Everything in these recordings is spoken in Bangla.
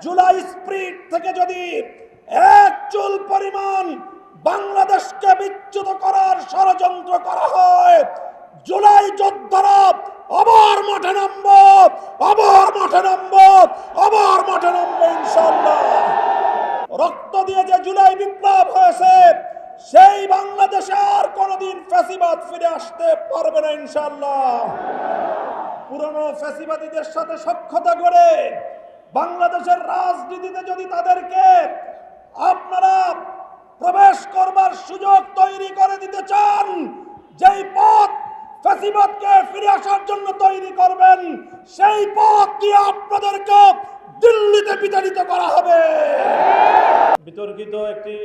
জুলাই স্প্রিট থেকে যদি এক চুল পরিমাণ বাংলাদেশকে বিচ্যুত করার ষড়যন্ত্র করা হয়, জুলাই যোদ্ধারা আবার মাঠে নামবো, আবার মাঠে নামবো, আবার মাঠে নামবো ইনশাআল্লাহ। রক্ত দিয়ে যে জুলাই বিপ্লব হয়েছে, সেই বাংলাদেশে আর কোনোদিন ফ্যাসিবাদ ফিরে আসতে পারবে না ইনশাআল্লাহ। পুরনো ফ্যাসিবাদীদের সাথে সখ্যতা করে বাংলাদেশের রাজনীতিতে যদি তাদেরকে আপনারা প্রবেশ করবার সুযোগ তৈরি করে দিতে চান, যেই পথ ফ্যাসিবাদকে ফিরে আসার জন্য তৈরি করবেন, সেই পথ দিয়ে আপনাদেরকে দিল্লিতে বিতাড়িত করা হবে। বিতর্কিত একটি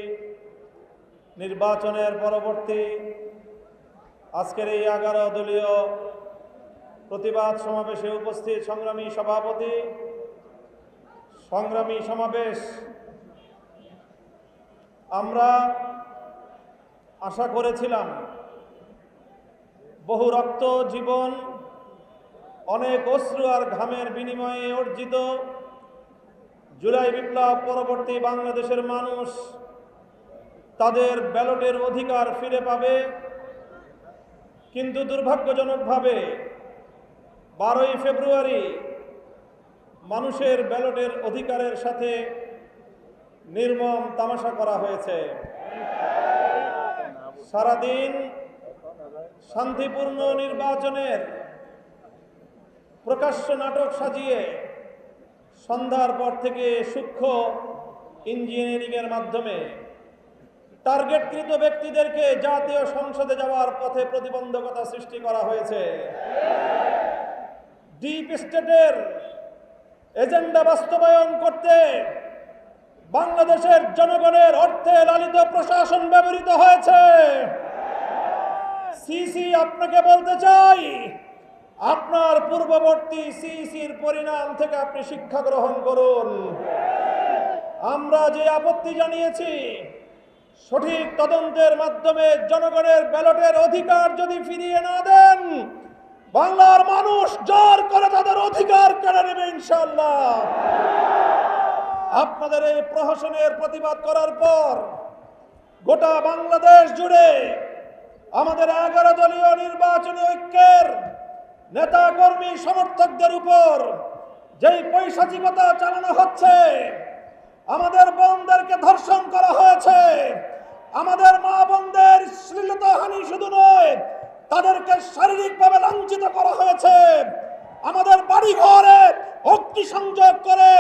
নির্বাচনের পরবর্তী আজকের এই 11 দলীয় প্রতিবাদ সমাবেশে উপস্থিত সংগ্রামী সভাপতি, সংগ্রামী সমাবেশ, আমরা আশা করেছিলাম বহু রক্ত, জীবন, অনেক অশ্রু আর ঘামের বিনিময়ে অর্জিত জুলাই বিপ্লব পরবর্তী বাংলাদেশের মানুষ তাদের ব্যালটের অধিকার ফিরে পাবে। কিন্তু দুর্ভাগ্যজনকভাবে 12ই ফেব্রুয়ারি মানুষের ব্যালটের অধিকারের সাথে নির্মম তামাশা করা হয়েছে। সারাদিন শান্তিপূর্ণ নির্বাচনের প্রকাশ্য নাটক সাজিয়ে সন্ধ্যার পর থেকে সূক্ষ্ম ইঞ্জিনিয়ারিংয়ের মাধ্যমে টার্গেটকৃত ব্যক্তিদেরকে জাতীয় সংসদে যাওয়ার পথে প্রতিবন্ধকতা সৃষ্টি করা হয়েছে। ডিপ স্টেটের এজেন্ডা বাস্তবায়ন করতে বাংলাদেশের জনগণের অর্থে লালিত প্রশাসন ব্যবহৃত হয়েছে। সিসি, আপনাকে বলতে চাই, আপনার পূর্ববর্তী সিসির পরিণাম থেকে আপনি শিক্ষা গ্রহণ করুন। আমরা যে আপত্তি জানিয়েছি, সঠিক তদন্তের মাধ্যমে জনগণের ব্যালটের অধিকার যদি ফিরিয়ে না দেন, বাংলার মানুষ জোর করে তাদের অধিকার কেড়ে নেবে ইনশাআল্লাহ। আপনাদের এই প্রহসনের প্রতিবাদ করার পর গোটা বাংলাদেশ জুড়ে আমাদের 11 দলীয় নির্বাচনী ঐক্যের নেতা কর্মী সমর্থকদের উপর যেই পৈশাচিকতা চালানো হচ্ছে, আমাদের বোনদেরকে ধর্ষণ করা হয়েছে, আমাদের মা বোনদের শ্লীলতাহানি শুধু নয়, তাদেরকে শারীরিকভাবে লাঞ্ছিত করা হয়েছে, আমাদের বাড়ি ঘরে অগ্নিসংযোগ করে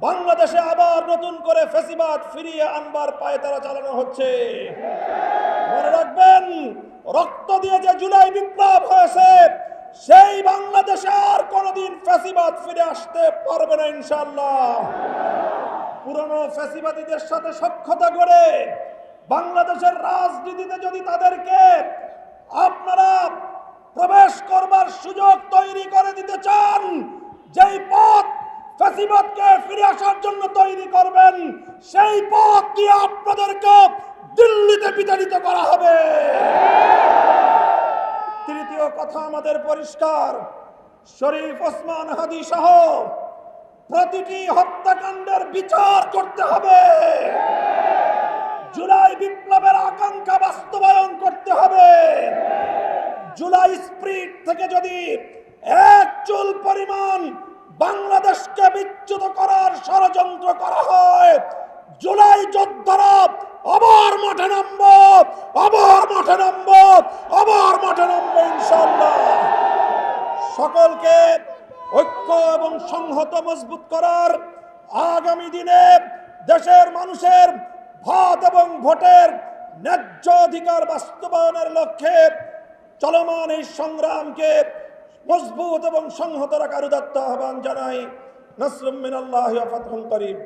বাংলাদেশে আবার নতুন করে ফ্যাসিবাদ ফিরিয়ে আনবার পায়তারা চালানো হচ্ছে। মনে রাখবেন, রক্ত দিয়ে যে জুলাই বিপ্লব হয়েছে, সেই বাংলাদেশে আর কোনোদিন ফ্যাসিবাদ ফিরে আসতে পারবে না ইনশাআল্লাহ। পুরনো ফ্যাসিবাদীদের সাথে সখ্যতা করে বাংলাদেশের রাজনীতিতে যদি তাদেরকে আপনারা প্রবেশ করবার সুযোগ তৈরি করে দিতে চান, যেই পথ ফ্যাসিবাদকে ফিরে আসার জন্য তৈরি করবেন, সেই পথ দিয়ে আপনাদেরকে দিল্লিতে বিতাড়িত করা হবে। তৃতীয় কথা আমাদের পরিষ্কার, শরীফ ওসমান হাদি সহ প্রতিটি হত্যাকাণ্ডের বিচার করতে হবে। জুলাই বিপ্লবের আকাঙ্ক্ষা বাস্তবায়ন করতে হবে। জুলাই স্প্রিট থেকে যদি এক চুল পরিমাণ বাংলাদেশকে বিচ্যুত করার ষড়যন্ত্র করা হয়, জুলাই যোদ্ধারা আবার মাঠে নামবো, আবার মাঠে নামবো, আবার মাঠে নামবো ইনশাআল্লাহ। সকলকে ঐক্য এবং সংহত মজবুত করার, আগামী দিনে দেশের মানুষের ভাত এবং ভোটের ন্যায্য অধিকার বাস্তবায়নের লক্ষ্যে চলমান এই সংগ্রামকে মজবুত এবং সংহত রাখার উদাত্ত আহ্বান জানাই। নাসরুম মিনাল্লাহি ওয়া ফাতহুন করিব।